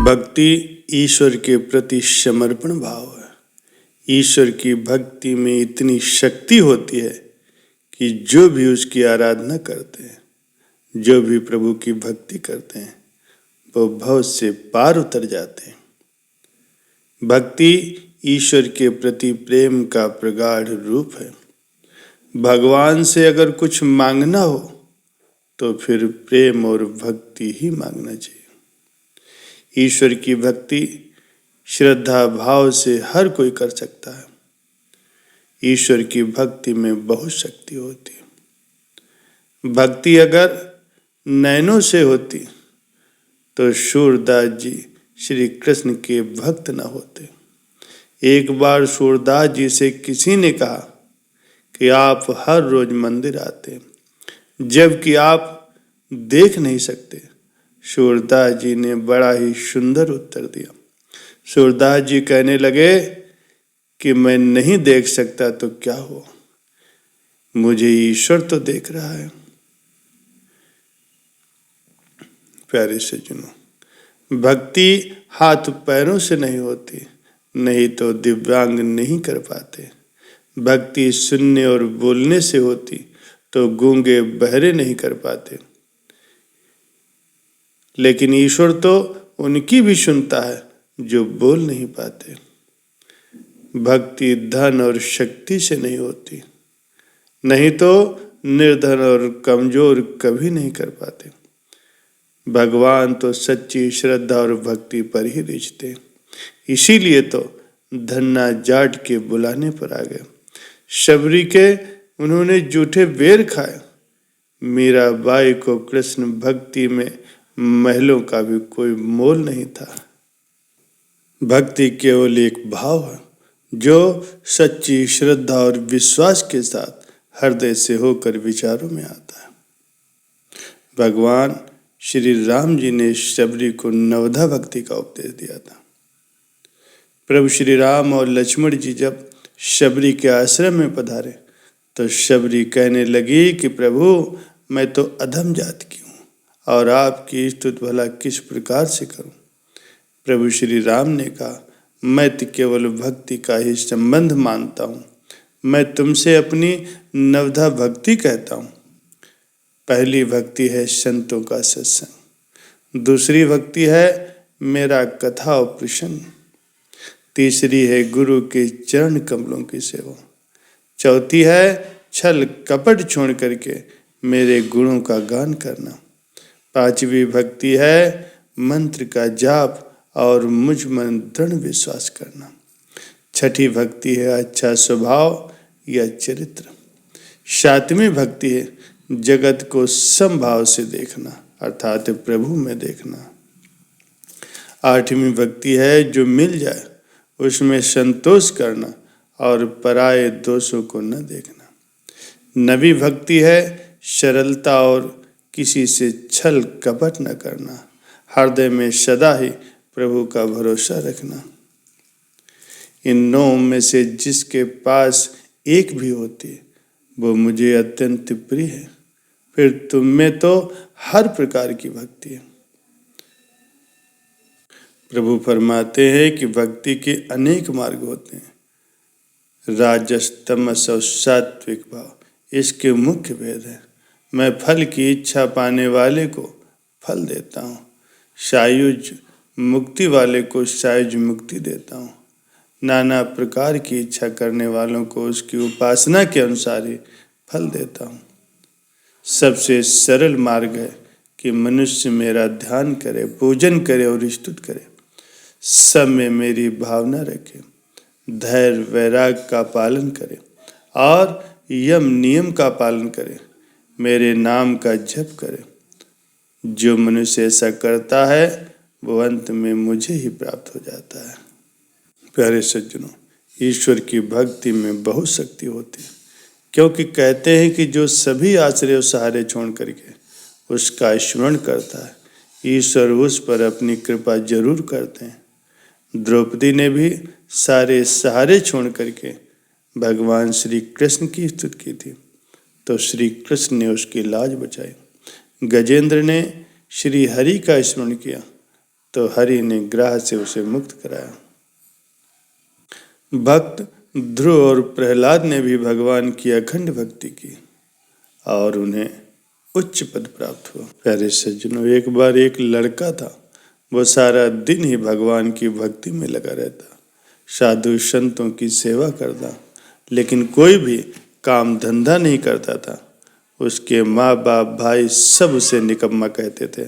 भक्ति ईश्वर के प्रति समर्पण भाव है। ईश्वर की भक्ति में इतनी शक्ति होती है कि जो भी उसकी आराधना करते हैं, जो भी प्रभु की भक्ति करते हैं, वो भव से पार उतर जाते हैं। भक्ति ईश्वर के प्रति प्रेम का प्रगाढ़ रूप है। भगवान से अगर कुछ मांगना हो तो फिर प्रेम और भक्ति ही मांगना चाहिए। ईश्वर की भक्ति श्रद्धा भाव से हर कोई कर सकता है। ईश्वर की भक्ति में बहुत शक्ति होती है। भक्ति अगर नैनों से होती तो सूरदास जी श्री कृष्ण के भक्त न होते। एक बार सूरदास जी से किसी ने कहा कि आप हर रोज मंदिर आते जबकि आप देख नहीं सकते। सूरदास जी ने बड़ा ही सुंदर उत्तर दिया। सूरदास जी कहने लगे कि मैं नहीं देख सकता तो क्या हुआ, मुझे ईश्वर तो देख रहा है। प्यारे सज्जनों, भक्ति हाथ पैरों से नहीं होती, नहीं तो दिव्यांग नहीं कर पाते। भक्ति सुनने और बोलने से होती तो गूंगे बहरे नहीं कर पाते। लेकिन ईश्वर तो उनकी भी सुनता है जो बोल नहीं पाते। भक्ति धन और शक्ति से नहीं होती, नहीं तो निर्धन और कमजोर कभी नहीं कर पाते। भगवान तो सच्ची श्रद्धा और भक्ति पर ही रिझते। इसीलिए तो धन्ना जाट के बुलाने पर आ गए। शबरी के उन्होंने जूठे बेर खाए। मीराबाई को कृष्ण भक्ति में महलों का भी कोई मोल नहीं था। भक्ति केवल एक भाव है जो सच्ची श्रद्धा और विश्वास के साथ हृदय से होकर विचारों में आता है। भगवान श्री राम जी ने शबरी को नवधा भक्ति का उपदेश दिया था। प्रभु श्री राम और लक्ष्मण जी जब शबरी के आश्रम में पधारे तो शबरी कहने लगी कि प्रभु, मैं तो अधम जात की हूँ और आपकी स्तुति भला किस प्रकार से करूं। प्रभु श्री राम ने कहा, मैं तो केवल भक्ति का ही संबंध मानता हूँ। मैं तुमसे अपनी नवधा भक्ति कहता हूँ। पहली भक्ति है संतों का सत्संग, दूसरी भक्ति है मेरा कथा और प्रसंग, तीसरी है गुरु के चरण कमलों की सेवा, चौथी है छल कपट छोड़ करके मेरे गुणों का गान करना, पांचवी भक्ति है मंत्र का जाप और मुझ में दृढ़ विश्वास करना, छठी भक्ति है अच्छा स्वभाव या चरित्र, सातवीं भक्ति है जगत को समभाव से देखना अर्थात प्रभु में देखना, आठवीं भक्ति है जो मिल जाए उसमें संतोष करना और पराये दोषों को न देखना, नवीं भक्ति है सरलता और किसी से छल कपट न करना, हृदय में सदा ही प्रभु का भरोसा रखना। इन 9 में से जिसके पास एक भी होती वो मुझे अत्यंत प्रिय है। फिर तुम में तो हर प्रकार की भक्ति है। प्रभु फरमाते हैं कि भक्ति के अनेक मार्ग होते हैं। राजस, तमस और सात्विक भाव इसके मुख्य भेद है। मैं फल की इच्छा पाने वाले को फल देता हूँ, सायुज मुक्ति वाले को सायुज मुक्ति देता हूँ, नाना प्रकार की इच्छा करने वालों को उसकी उपासना के अनुसार ही फल देता हूँ। सबसे सरल मार्ग है कि मनुष्य मेरा ध्यान करे, पूजन करे और स्तुति करे, सब में मेरी भावना रखे, धैर्य वैराग का पालन करे और यम नियम का पालन करे, मेरे नाम का जप करे। जो मनुष्य ऐसा करता है वो अंत में मुझे ही प्राप्त हो जाता है। प्यारे सज्जनों, ईश्वर की भक्ति में बहुत शक्ति होती है, क्योंकि कहते हैं कि जो सभी आश्रय और सहारे छोड़ करके उसका स्मरण करता है, ईश्वर उस पर अपनी कृपा जरूर करते हैं। द्रौपदी ने भी सारे सहारे छोड़ करके भगवान श्री कृष्ण की स्तुति की थी तो श्री कृष्ण ने उसकी लाज बचाई। गजेंद्र ने श्री हरि का स्मरण किया तो हरि ने ग्राह से उसे मुक्त कराया। भक्त ध्रुव और प्रहलाद ने भी भगवान की अखंड भक्ति की और उन्हें उच्च पद प्राप्त हुआ। प्यारे सज्जनों, एक बार एक लड़का था, वो सारा दिन ही भगवान की भक्ति में लगा रहता, साधु संतों की सेवा करता, लेकिन कोई भी काम धंधा नहीं करता था। उसके माँ बाप भाई सब उसे निकम्मा कहते थे,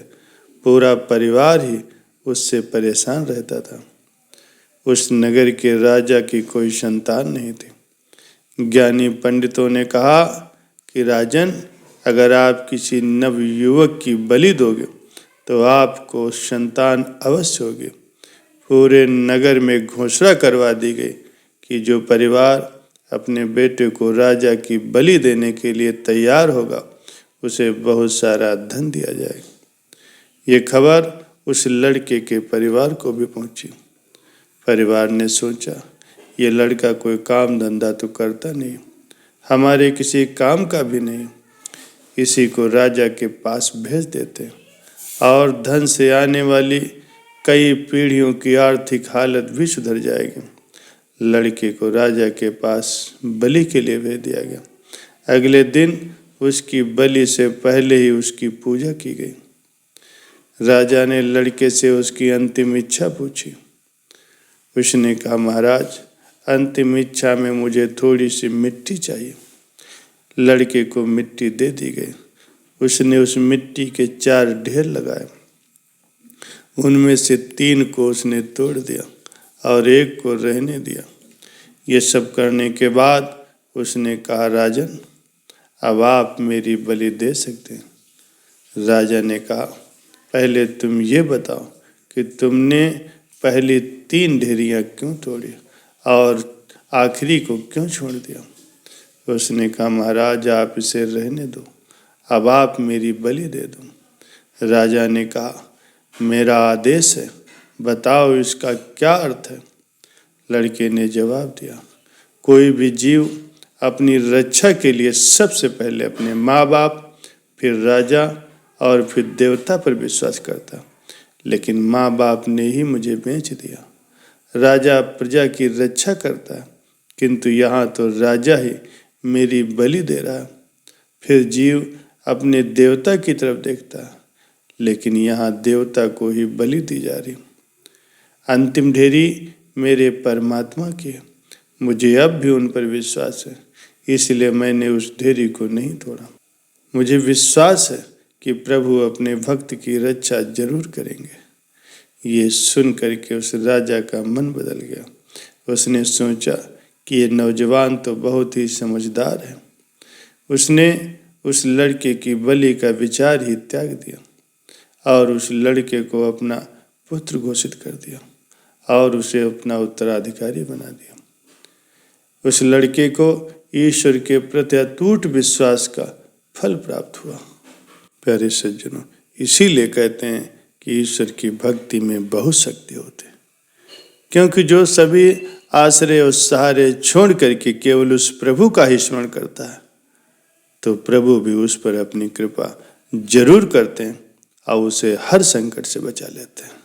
पूरा परिवार ही उससे परेशान रहता था। उस नगर के राजा की कोई संतान नहीं थी। ज्ञानी पंडितों ने कहा कि राजन, अगर आप किसी नवयुवक की बलि दोगे तो आपको संतान अवश्य होगी। पूरे नगर में घोषणा करवा दी गई कि जो परिवार अपने बेटे को राजा की बलि देने के लिए तैयार होगा उसे बहुत सारा धन दिया जाएगा। ये खबर उस लड़के के परिवार को भी पहुंची। परिवार ने सोचा, ये लड़का कोई काम धंधा तो करता नहीं, हमारे किसी काम का भी नहीं, इसी को राजा के पास भेज देते और धन से आने वाली कई पीढ़ियों की आर्थिक हालत भी सुधर जाएगी। लड़के को राजा के पास बलि के लिए भेज दिया गया। अगले दिन उसकी बलि से पहले ही उसकी पूजा की गई। राजा ने लड़के से उसकी अंतिम इच्छा पूछी। उसने कहा, महाराज, अंतिम इच्छा में मुझे थोड़ी सी मिट्टी चाहिए। लड़के को मिट्टी दे दी गई। उसने उस मिट्टी के 4 ढेर लगाए। उनमें से 3 को उसने तोड़ दिया और 1 को रहने दिया। ये सब करने के बाद उसने कहा, राजन, अब आप मेरी बलि दे सकते हैं। राजा ने कहा, पहले तुम ये बताओ कि तुमने पहली 3 ढेरियाँ क्यों तोड़ी और आखिरी को क्यों छोड़ दिया। उसने कहा, महाराज, आप इसे रहने दो, अब आप मेरी बलि दे दो। राजा ने कहा, मेरा आदेश है, बताओ इसका क्या अर्थ है। लड़के ने जवाब दिया, कोई भी जीव अपनी रक्षा के लिए सबसे पहले अपने माँ बाप, फिर राजा और फिर देवता पर विश्वास करता, लेकिन माँ बाप ने ही मुझे बेच दिया। राजा प्रजा की रक्षा करता है, किंतु यहाँ तो राजा ही मेरी बलि दे रहा है। फिर जीव अपने देवता की तरफ देखता है, लेकिन यहाँ देवता को ही बलि दी जा रही। अंतिम ढेरी मेरे परमात्मा की है, मुझे अब भी उन पर विश्वास है, इसलिए मैंने उस ढेरी को नहीं तोड़ा। मुझे विश्वास है कि प्रभु अपने भक्त की रक्षा जरूर करेंगे। ये सुन करके उस राजा का मन बदल गया। उसने सोचा कि ये नौजवान तो बहुत ही समझदार है। उसने उस लड़के की बलि का विचार ही त्याग दिया और उस लड़के को अपना पुत्र घोषित कर दिया और उसे अपना उत्तराधिकारी बना दिया। उस लड़के को ईश्वर के प्रति अटूट विश्वास का फल प्राप्त हुआ। प्यारे सज्जनों, इसीलिए कहते हैं कि ईश्वर की भक्ति में बहुत शक्ति होती है, क्योंकि जो सभी आश्रय और सहारे छोड़ करके केवल उस प्रभु का ही स्मरण करता है, तो प्रभु भी उस पर अपनी कृपा जरूर करते हैं और उसे हर संकट से बचा लेते हैं।